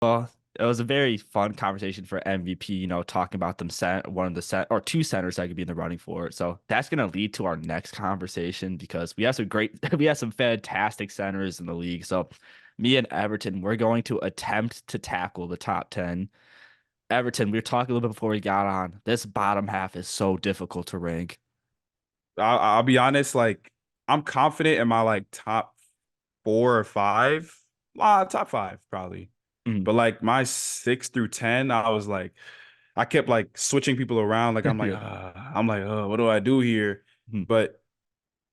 Well, it was a very fun conversation for MVP, talking about one of the or two centers that could be in the running for it. So that's going to lead to our next conversation because we have some we have some fantastic centers in the league. So me and Everton, we're going to attempt to tackle the top 10. Everton, we were talking a little bit before we got on. This bottom half is so difficult to rank. I'll be honest, like I'm confident in my like top 4 or 5. Top 5 probably. Mm. But like my 6 through 10, I was like, I kept like switching people around. Like Yeah. what do I do here? Mm. But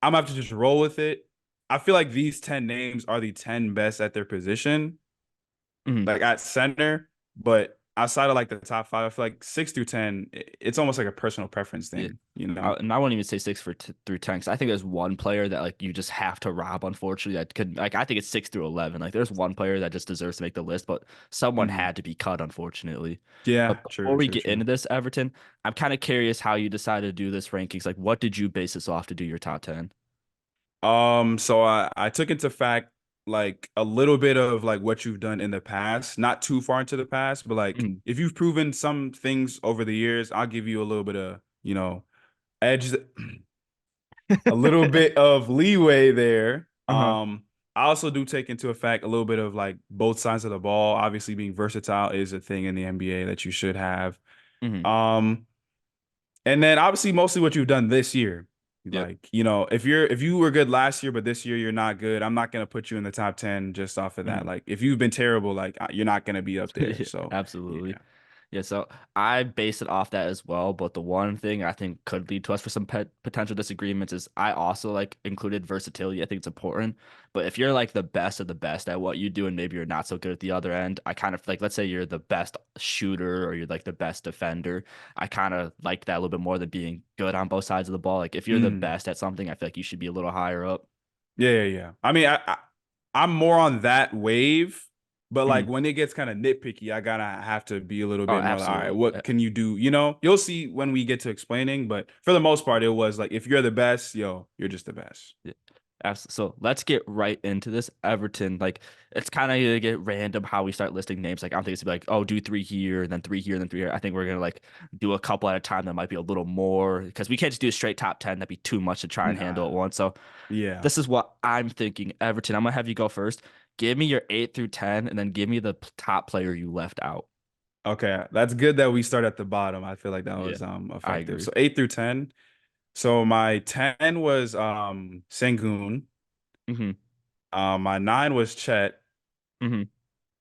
I'm gonna have to just roll with it. I feel like these 10 names are the 10 best at their position, Mm. like at center. But outside of like the top 5, I feel like 6 through 10, it's almost like a personal preference Yeah. thing, you know? And I won't even say six through 10 because I think there's one player that like you just have to rob. Unfortunately, that could like I think it's 6 through 11. Like there's one player that just deserves to make the list, but someone Mhm. had to be cut, unfortunately. Yeah, But before true, we true, get into true. this, Everton, I'm kind of curious how you decided to do this rankings. Like, what did you base this off to do your top 10? So I took into fact like a little bit of like what you've done in the past, not too far into the past, but like Mm. if you've proven some things over the years, I'll give you a little bit of, edge, a little bit of leeway there. Uh-huh. I also do take into effect a little bit of like both sides of the ball. Obviously, being versatile is a thing in the NBA that you should have. Hmm. Um, And then obviously mostly what you've done this year. Yep. Like, if you were good last year, but this year you're not good, I'm not gonna put you in the top 10 just off of that. Mhm. Like if you've been terrible, like you're not gonna be up there. So Absolutely. yeah. Yeah, so I base it off that as well. But the one thing I think could lead to us for some potential disagreements is I also like included versatility. I think it's important. But if you're like the best of the best at what you do and maybe you're not so good at the other end, I kind of like, let's say you're the best shooter or you're like the best defender. I kind of like that a little bit more than being good on both sides of the ball. Like if you're the Mhm. best at something, I feel like you should be a little higher up. Yeah, yeah, yeah. I mean, I'm more on that wave, but like Mhm. when it gets kind of nitpicky, I gotta have to be a little Oh, bit more like, all right, absolutely. what can you do? You'll see when we get to explaining, but for the most part, it was like if you're the best, yo, you're just the best. Yeah. So let's get right into this. Everton, like it's kind of gonna get random how we start listing names. Like I'm thinking it's gonna be like, oh, do three here, and then three here, and then three here. I think we're gonna like do a couple at a time that might be a little more because we can't just do a straight top 10. That'd be too much to try and handle at Nah. once. So Yeah. this is what I'm thinking. Everton, I'm gonna have you go first. Give me your 8 through 10, and then give me the top player you left out. Okay, that's good that we start at the bottom. I feel like that Yeah, was I effective. agree. So 8 through 10. So my 10 was Sengun. Hmm. My 9 was Chet, Hmm.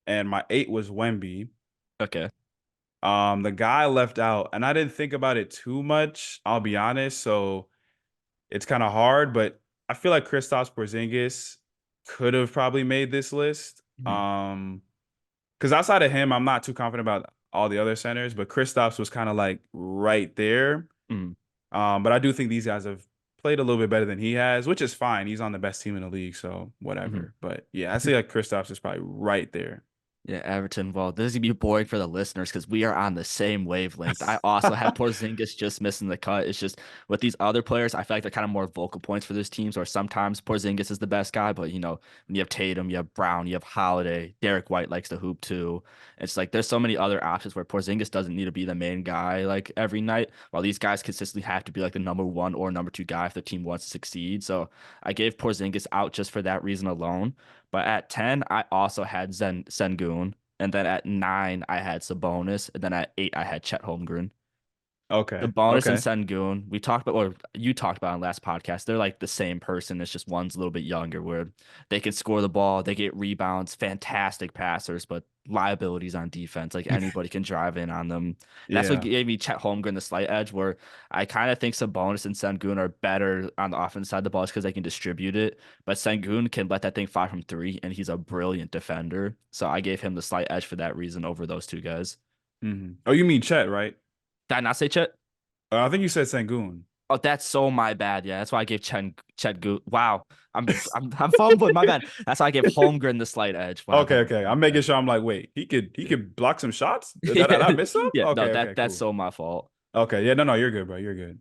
and my 8 was Wemby. Okay. The guy left out, and I didn't think about it too much, I'll be honest. So it's kind of hard, but I feel like Kristaps Porzingis could have probably made this list. Hmm. Because outside of him, I'm not too confident about all the other centers, but Kristaps was kind of like right there. Hmm. But I do think these guys have played a little bit better than he has, which is fine. He's on the best team in the league, so Hmm. whatever. But yeah, I say like Kristaps is probably right there. Yeah, Everton. Well, this is gonna be boring for the listeners because we are on the same wavelength. I also have Porzingis just missing the cut. It's just with these other players, I feel like they're kind of more vocal points for these teams. Or sometimes Porzingis is the best guy, but when you have Tatum, you have Brown, you have Holiday, Derek White likes to hoop too. It's like there's so many other options where Porzingis doesn't need to be the main guy like every night, while these guys consistently have to be like the number one or number two guy if the team wants to succeed. So I gave Porzingis out just for that reason alone. But at 10, I also had Sengun. And then at 9, I had Sabonis. And then at 8, I had Chet Holmgren. The Okay. bonus and Okay. Sengun, we talked about, or you talked about in last podcast, they're like the same person. It's just one's a little bit younger, where they can score the ball, they get rebounds, fantastic passers, but liabilities on defense. Like anybody can drive in on them. And that's what Yeah. gave me Chet Holmgren the slight edge, where I kind of think Sabonis and Sengun are better on the offense side of the ball because they can distribute it. But Sengun can let that thing fly from three, and he's a brilliant defender. So I gave him the slight edge for that reason over those two guys. Oh, you mean Chet, right? Did I not say Chet? I think you said Sengun. Oh, that's so my bad. Yeah, that's why I gave Chet Good. Wow, I'm fumbling. My bad. That's why I gave Holmgren the slight edge. Wow, Okay, that okay. my I'm making bad. sure. I'm like, wait, he Yeah, could block some shots. Did I yeah, miss some? yeah. No, Okay, that okay, that's cool. so my fault. Okay, yeah, no, you're good, bro. You're good.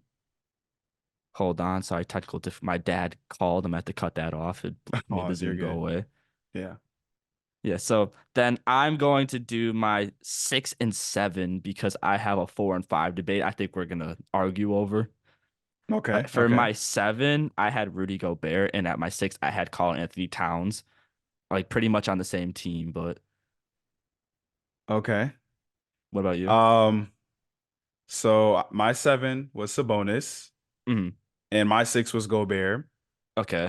Hold on. Sorry, technical my dad called. I'm at to cut that off. It made Oh, the you're Zoom go good. away. Yeah. Yeah, so then I'm going to do my 6 and 7 because I have a 4 and 5 debate. I think we're gonna argue over. Okay. For Okay. my 7, I had Rudy Gobert, and at my 6, I had Karl Anthony Towns, like pretty much on the same team. But Okay. what about you? Um, so my 7 was Sabonis Mhm. and my 6 was Gobert. Okay.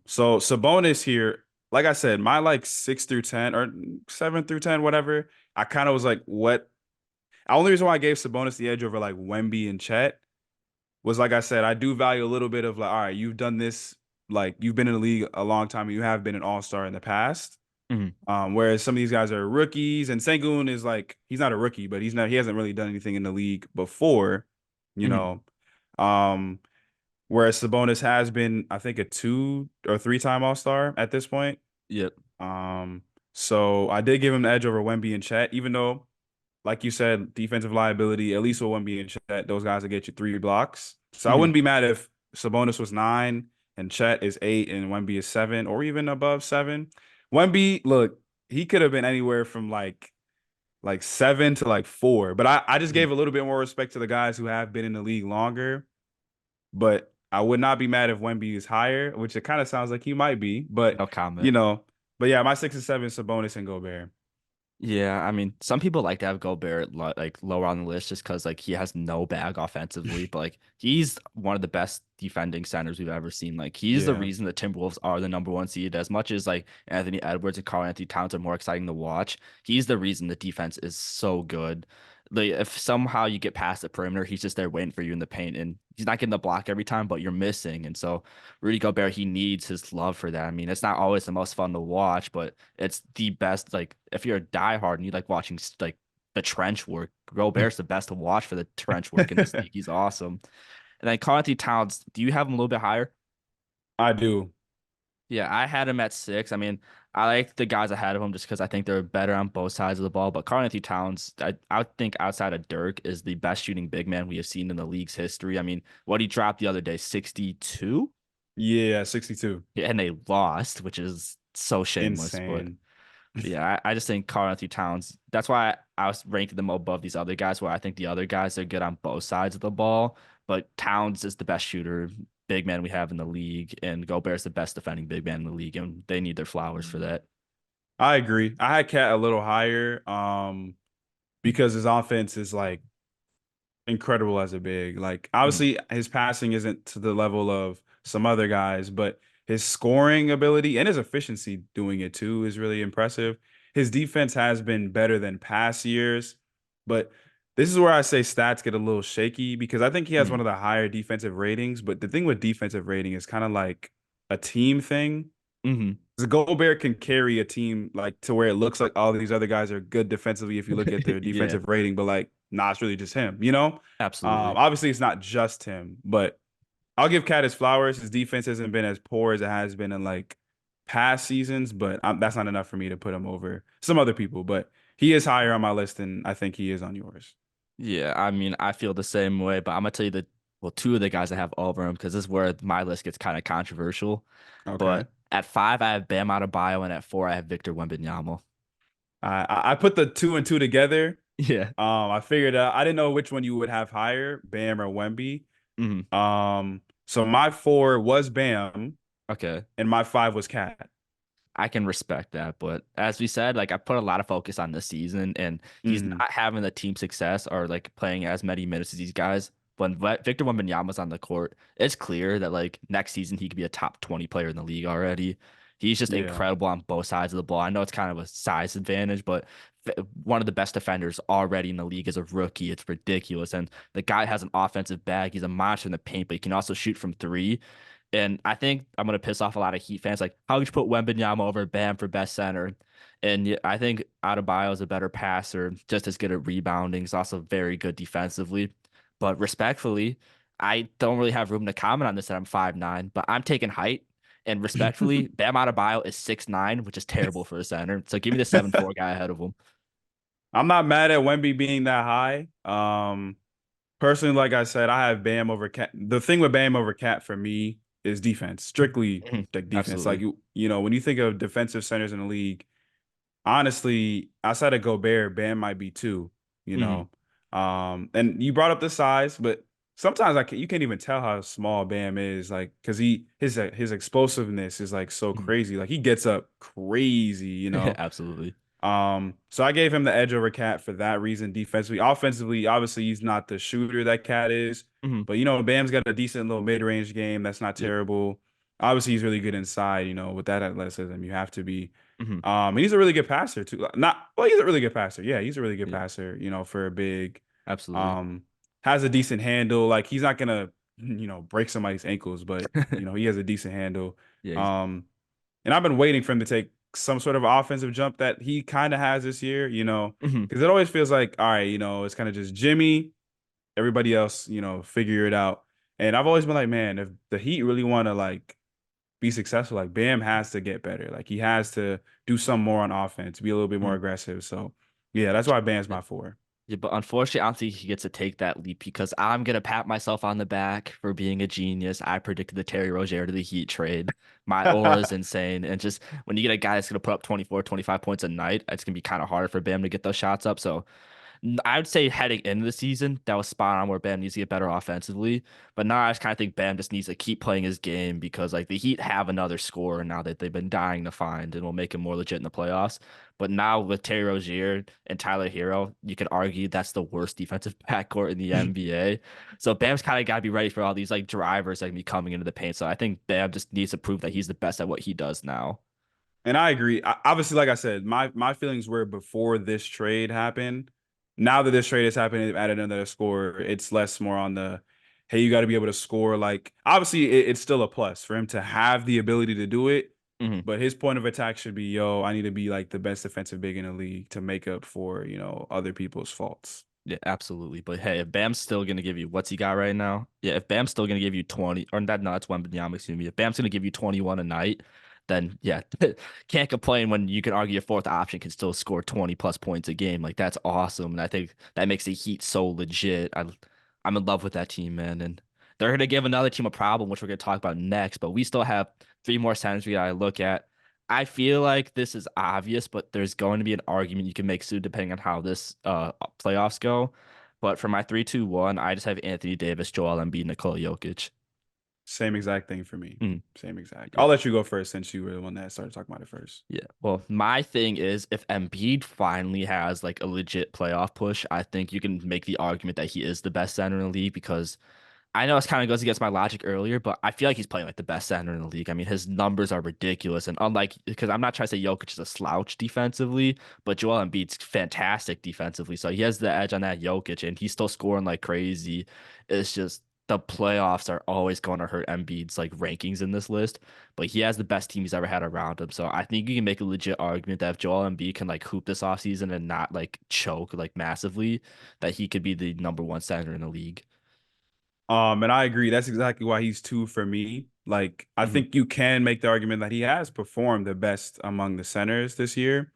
So Sabonis here, like I said, my like 6 through 10 or 7 through 10, whatever. I kind of was like, what? The only reason why I gave Sabonis the edge over like Wemby and Chet was like I said, I do value a little bit of like, all right, you've done this, like you've been in the league a long time, and you have been an all-star in the past. Mhm. Whereas some of these guys are rookies, and Sengun is like he's not a rookie, but he hasn't really done anything in the league before, you Mhm. know. Um, Whereas Sabonis has been, I think, a 2 or 3 time All-Star at this point. Yep. Um, so I did give him the edge over Wemby and Chet, even though, like you said, defensive liability, at least with Wemby and Chet, those guys will get you 3 blocks. So I Mhm. wouldn't be mad if Sabonis was 9 and Chet is 8 and Wemby is 7 or even above 7. Wemby, look, he could have been anywhere from like 7 to like 4, but I just Mhm. gave a little bit more respect to the guys who have been in the league longer, but I would not be mad if Wemby is higher, which it kind of sounds like he might be. But No comment. you know, but yeah, my 6 and 7 Sabonis and Gobert. Yeah, I mean, some people like to have Gobert like lower on the list just because like he has no bag offensively, but like he's one of the best defending centers we've ever seen. Like he's the Yeah. reason the Timberwolves are the number 1 seed. As much as like Anthony Edwards and Karl Anthony Towns are more exciting to watch, he's the reason the defense is so good. Like if somehow you get past the perimeter, he's just there waiting for you in the paint, and he's not getting the block every time, but you're missing. And so Rudy Gobert, he needs his love for that. I mean, it's not always the most fun to watch, but it's the best. Like if you're a diehard and you like watching like the trench work, Gobert's the best to watch for the trench work in this league. He's awesome. And then Karl Anthony Towns, do you have him a little bit higher? I do. Yeah, I had him at 6. I mean, I like the guys ahead of him just because I think they're better on both sides of the ball. But Karl Anthony Towns, I would think outside of Dirk is the best shooting big man we have seen in the league's history. I mean, what he dropped the other day, 62? Yeah, 62. Yeah, and they lost, which is so shameless. But Insane. yeah, I just think Karl Anthony Towns. That's why I was ranking them above these other guys. Where I think the other guys are good on both sides of the ball, but Towns is the best shooter, big man we have in the league, and Gobert's the best defending big man in the league, and they need their flowers for that. I agree. I had Cat a little higher, because his offense is like incredible as a big. Like Mhm. obviously his passing isn't to the level of some other guys, but his scoring ability and his efficiency doing it too is really impressive. His defense has been better than past years, but this is where I say stats get a little shaky because I think he has one Mhm. of the higher defensive ratings, but the thing with defensive rating is kind of like a team thing. Mhm. 'Cause Gobert can carry a team like to where it looks like all these other guys are good defensively if you look at their Yeah, defensive rating, but like, nah, it's really just him, you know? absolutely. Obviously it's not just him, but I'll give Cat his flowers. His defense hasn't been as poor as it has been in like past seasons, but that's not enough for me to put him over some other people. But he is higher on my list than I think he is on yours. Yeah, I mean, I feel the same way, but I'm gonna tell you well, 2 of the guys I have over him because this is where my list gets kind of controversial. Okay. But at 5, I have Bam Adebayo, and at 4, I have Victor Wembanyama. I put the 2 and 2 together. Yeah. I figured out I didn't know which one you would have higher, Bam or Wemby. Hmm. So my 4 was Bam Okay. and my 5 was Cat. I can respect that, but as we said, like I put a lot of focus on this season, and he's Hmm. not having the team success or like playing as many minutes as these guys. When Victor Wembanyama's on the court, it's clear that like next season he could be a top 20 player in the league already. He's just Yeah. incredible on both sides of the ball. I know it's kind of a size advantage, but one of the best defenders already in the league as a rookie. It's ridiculous. And the guy has an offensive bag. He's a monster in the paint, but he can also shoot from three. And I think I'm gonna piss off a lot of Heat fans. Like, how would you put Wembanyama over Bam for best center? And I think Adebayo is a better passer, just as good at rebounding. He's also very good defensively. But respectfully, I don't really have room to comment on this that I'm 5'9", but I'm taking height. And respectfully, Bam Adebayo is 6'9", which is terrible for a center. So give me the 7'4" guy ahead of him. I'm not mad at Wemby being that high. Personally, like I said, I have Bam over Cat. The thing with Bam over Cat for me is defense, strictly Mhm. like defense. Like Absolutely. you know, when you think of defensive centers in the league, honestly, outside of Gobert, Bam might be two, you Hmm. know. And you brought up the size, but sometimes you can't even tell how small Bam is, like, because his explosiveness is like so Hmm. crazy. Like he gets up crazy, you know. Absolutely. So I gave him the edge over Cat for that reason defensively. Offensively, obviously he's not the shooter that Cat is, Hmm. but you know, Bam's got a decent little mid-range game. That's not Yep. terrible. Obviously, he's really good inside, you know, with that athleticism, you have to be. Hmm. And he's a really good passer too. Not well, he's a really good passer. Yeah, he's a really good Yeah. passer, you know, for a big. Absolutely. Um, has a decent handle. Like he's not gonna, you know, break somebody's ankles, but you know, he has a decent handle. Yeah. Um, and I've been waiting for him to take some sort of offensive jump that he kind of has this year, you know, Mhm. because it always feels like, all right, you know, it's kind of just Jimmy, everybody else, you know, figure it out. And I've always been like, man, if the Heat really want to like be successful, like Bam has to get better. Like he has to do some more on offense, be a little bit more Mhm. aggressive. So yeah, that's why Bam's Yeah. my four. Yeah, but unfortunately, I don't think he gets to take that leap because I'm gonna pat myself on the back for being a genius. I predicted the Terry Rozier to the Heat trade. My aura is insane. And just when you get a guy that's gonna put up 24, 25 points a night, it's gonna be kind of harder for Bam to get those shots up. So I would say heading into the season, that was spot on where Bam needs to get better offensively. But now I just kind of think Bam just needs to keep playing his game because like the Heat have another scorer now that they've been dying to find and will make him more legit in the playoffs. But now with Terry Rozier and Tyler Hero, you could argue that's the worst defensive backcourt in the NBA. So Bam's kind of got to be ready for all these like drivers that can be coming into the paint. So I think Bam just needs to prove that he's the best at what he does now. And I agree. Obviously, like I said, my feelings were before this trade happened. Now that this trade has happened, they've added another scorer. It's less more on the, hey, you got to be able to score. Like, obviously, it's still a plus for him to have the ability to do it. Mhm. But his point of attack should be, yo, I need to be like the best defensive big in the league to make up for, you know, other people's faults. Yeah, absolutely. But hey, if Bam's still gonna give you what's he got right now? Yeah, if Bam's still gonna give you 20 or that no, that's Wembanyama, excuse me. If Bam's gonna give you 21 a night, then yeah, can't complain when you can argue your fourth option can still score 20 plus points a game. Like that's awesome. And I think that makes the Heat so legit. I'm in love with that team, man. And they're gonna give another team a problem, which we're gonna talk about next, but we still have three more centers we gotta look at. I feel like this is obvious, but there's going to be an argument you can make soon depending on how this playoffs go. But for my 3-2-1, I just have Anthony Davis, Joel Embiid, Nikola Jokic. Same exact thing for me. Mm, Same exact. yeah. I'll let you go first since you were the one that started talking about it first. Yeah. Well, my thing is if Embiid finally has like a legit playoff push, I think you can make the argument that he is the best center in the league because I know it kind of goes against my logic earlier, but I feel like he's playing like the best center in the league. I mean, his numbers are ridiculous. And unlike, because I'm not trying to say Jokic is a slouch defensively, but Joel Embiid's fantastic defensively. So he has the edge on that Jokic, and he's still scoring like crazy. It's just the playoffs are always going to hurt Embiid's like rankings in this list, but he has the best team he's ever had around him. So I think you can make a legit argument that if Joel Embiid can like hoop this offseason and not like choke like massively, that he could be the number one center in the league. And I agree. That's exactly why he's two for me. Like, I Hmm. think you can make the argument that he has performed the best among the centers this year,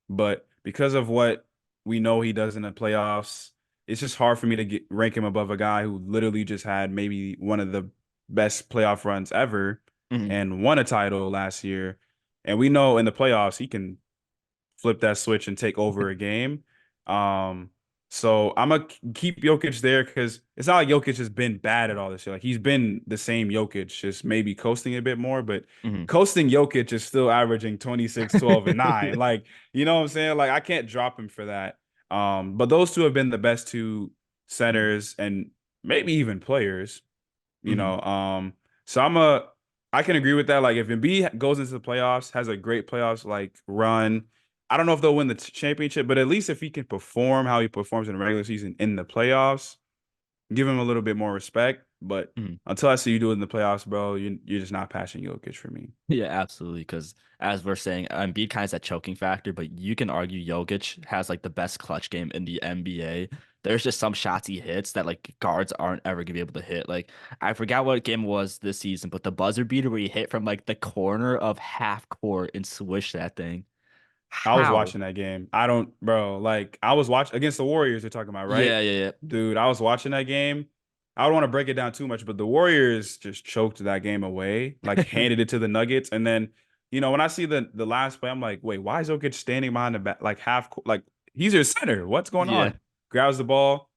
but because of what we know he does in the playoffs, it's just hard for me to rank him above a guy who literally just had maybe one of the best playoff runs ever Hmm. and won a title last year. And we know in the playoffs he can flip that switch and take over a game. Um, so I'm gonna keep Jokic there because it's not like Jokic has been bad at all this year. Like he's been the same Jokic, just maybe coasting a bit more, but Hmm. coasting Jokic is still averaging 26, 12, and 9. Like, you know what I'm saying? Like I can't drop him for that. But those two have been the best two Hmm. centers and maybe even players you Hmm. know. So I can agree with that. Like if Embiid goes into the playoffs, has a great playoffs like run, I don't know if they'll win the championship, but at least if he can perform how he performs in the regular season in the playoffs, give him a little bit more respect. But Hmm. until I see you do it in the playoffs, bro, you're just not passing Jokic for me. Yeah, absolutely. Because as we're saying, Embiid kind of has that choking factor, but you can argue Jokic has like the best clutch game in the NBA. There's just some shots he hits that like guards aren't ever gonna be able to hit. Like I forgot what game it was this season, but the buzzer beater where he hit from like the corner of half court and swish that thing. I was How? watching that game. I don't, bro. Like I was watching against the Warriors. You're talking about, right? Yeah, yeah, yeah. Dude, I was watching that game. I don't want to break it down too much, but the Warriors just choked that game away, like handed it to the Nuggets, and then when I see the last play, I'm like, wait, why is Jokic standing behind the back, like like he's your center? What's going Yeah. on? Grabs the ball.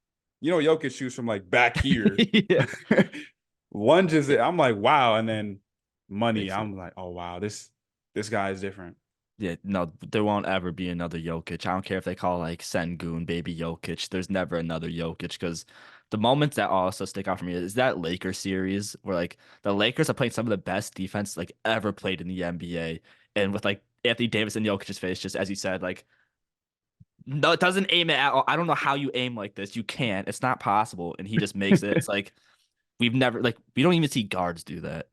Jokic shoots from like back here, Yeah. lunges Yeah. it. I'm like, wow. And then money. Makes it. I'm like, oh wow, this guy is different. Yeah, no, there won't ever be another Jokic. I don't care if they call like Sengun, baby Jokic. There's never another Jokic because the moments that also stick out for me is that Lakers series where like the Lakers are playing some of the best defense like ever played in the NBA. And with like Anthony Davis and Jokic's face, just as you said, like no, it doesn't aim it at all. I don't know how you aim like this. You can't. It's not possible. And he just makes it. It's like we've never like we don't even see guards do that.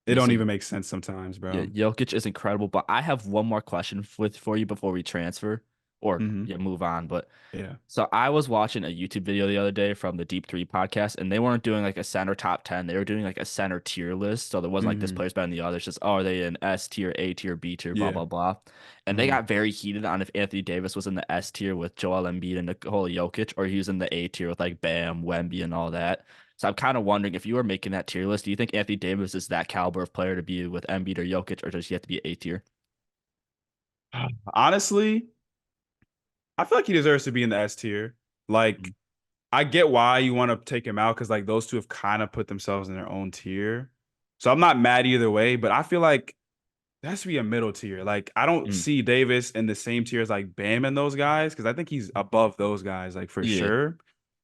It Yeah, don't so even make sense sometimes, yeah, bro. Jokic is incredible, but I have one more question for you before we transfer or Hmm. yeah, move on. But Yeah. so I was watching a YouTube video the other day from the Deep Three podcast, and they weren't doing like a center top 10. They were doing like a center tier list. So there wasn't like this Hmm. player's better than the other. It's just, oh, are they in S tier, A tier, B tier, blah, Yeah. blah, blah. And they Hmm. got very heated on if Anthony Davis was in the S tier with Joel Embiid and Nikola Jokic, or he was in the A tier with like Bam, Wemby, and all that. So I'm kind of wondering if you were making that tier list, do you think Anthony Davis is that caliber of player to be with Embiid or Jokic, or does he have to be A tier? Honestly, I feel like he deserves to be in the S tier. Like, Mm, I get why you want to take him out because like those two have kind of put themselves in their own tier. So I'm not mad either way, but I feel like there has to be a middle tier. Like I don't mm, see Davis in the same tier as like Bam and those guys because I think he's above those guys like for yeah. sure.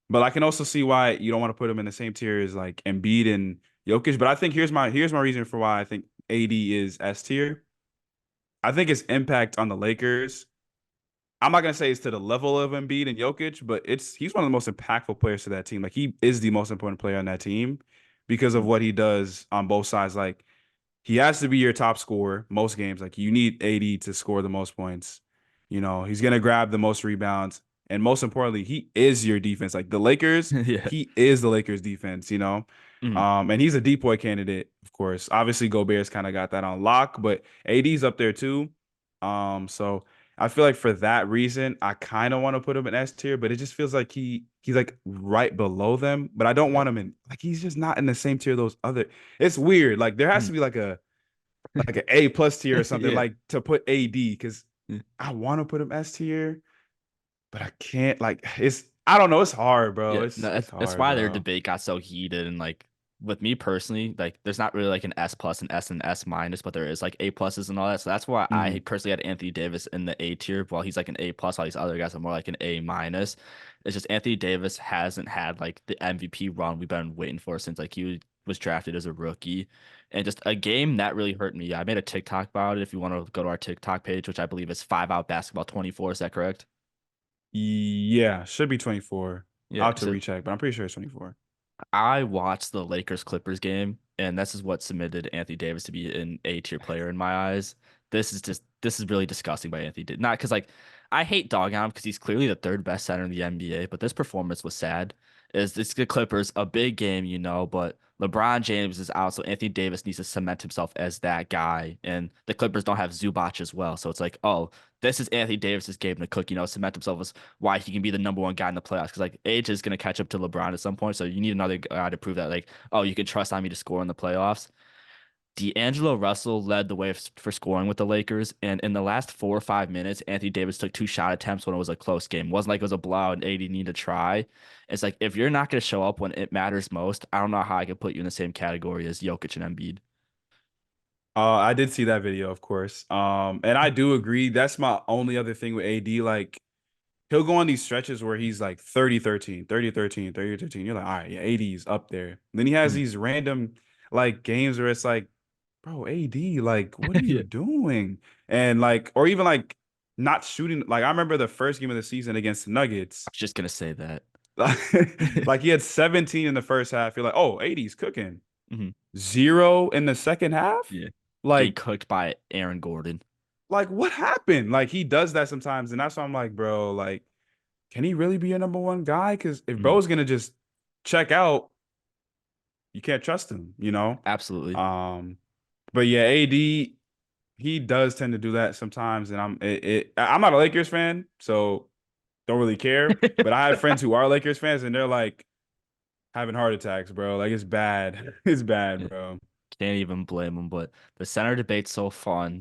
But I can also see why you don't want to put him in the same tier as like Embiid and Jokic. But I think here's my reason for why I think AD is S tier. I think his impact on the Lakers. I'm not gonna say it's to the level of Embiid and Jokic, but he's one of the most impactful players to that team. Like he is the most important player on that team because of Mm, what he does on both sides. Like he has to be your top scorer most games. Like you need AD to score the most points. He's gonna grab the most rebounds, and most importantly, he is your defense. Like the Lakers, yeah. he is the Lakers defense. Mm, And he's a depoy candidate, of course. Obviously, Gobert's kind of got that on lock, but AD's up there too. So I feel like for that reason, I kind of want to put him in S tier, but it just feels like he's like right below them. But I don't yeah. want him in like he's just not in the same tier those other. It's weird. Like there has Mm, to be like an A plus tier or something yeah. like to put AD because Yeah. I want to put him S tier, but I can't. Like it's I don't know. It's hard, bro. Yeah, It's no, it's that's hard, why their bro. debate got so heated. And like with me personally, like there's not really like an S plus, an S and S minus, but there is like A pluses and all that. So that's why I Hmm. personally had Anthony Davis in the A tier, while he's like an A plus. All these other guys are more like an A minus. It's just Anthony Davis hasn't had like the MVP run we've been waiting for since like he was drafted as a rookie. And just a game that really hurt me. I made a TikTok about it. If you want to go to our TikTok page, which I believe is 5 Out Basketball 24, is that correct? Yeah, should be 24. I'll Yeah. have to recheck, but I'm pretty sure it's 24. I watched the Lakers Clippers game, and this is what submitted Anthony Davis to be an A tier player in my eyes. This is really disgusting by Anthony Davis. Not because like I hate dogging on him because he's clearly the third best center in the NBA, but this performance was sad. Is it's the Clippers a big game, but LeBron James is out, so Anthony Davis needs to cement himself as that guy, and the Clippers don't have Zubac as well, so it's like, oh, this is Anthony Davis's game to cook, cement himself as why he can be the number one guy in the playoffs. Because like age is gonna catch up to LeBron at some point, so you need another guy to prove that like, oh, you can trust on me to score in the playoffs. D'Angelo Russell led the way for scoring with the Lakers, and in the last 4 or 5 minutes, Anthony Davis took 2 shot attempts when it was a close game. It wasn't like it was a blowout and AD need to try. It's like if you're not gonna show up when it matters most, I don't know how I can put you in the same category as Jokic and Embiid. I did see that video, of course. And I do agree. That's my only other thing with AD. Like he'll go on these stretches where he's like 30-13, 30-13, 30-13. You're like, all right, yeah, AD's up there. Then he has Mhm. these random like games where it's like, bro, AD, like, what are you Yeah, doing? And like, or even like not shooting. Like, I remember the first game of the season against the I Nuggets. was just gonna say that. Like he had 17 in the first half. You're like, oh, AD's cooking. Mhm. 0 in the second half. Yeah, getting Like, cooked by Aaron Gordon. like what happened? Like he does that sometimes, and that's why I'm like, bro, like, can he really be your number one guy? Because if Mhm. bro's gonna just check out, you can't trust him. Absolutely. Um, but yeah, AD, he does tend to do that sometimes, and I'm not a Lakers fan, so don't really care. But I have friends who are Lakers fans, and they're like having heart attacks, bro. Like it's bad. It's bad, Yeah. bro. Can't even blame him. But the center debate's so fun.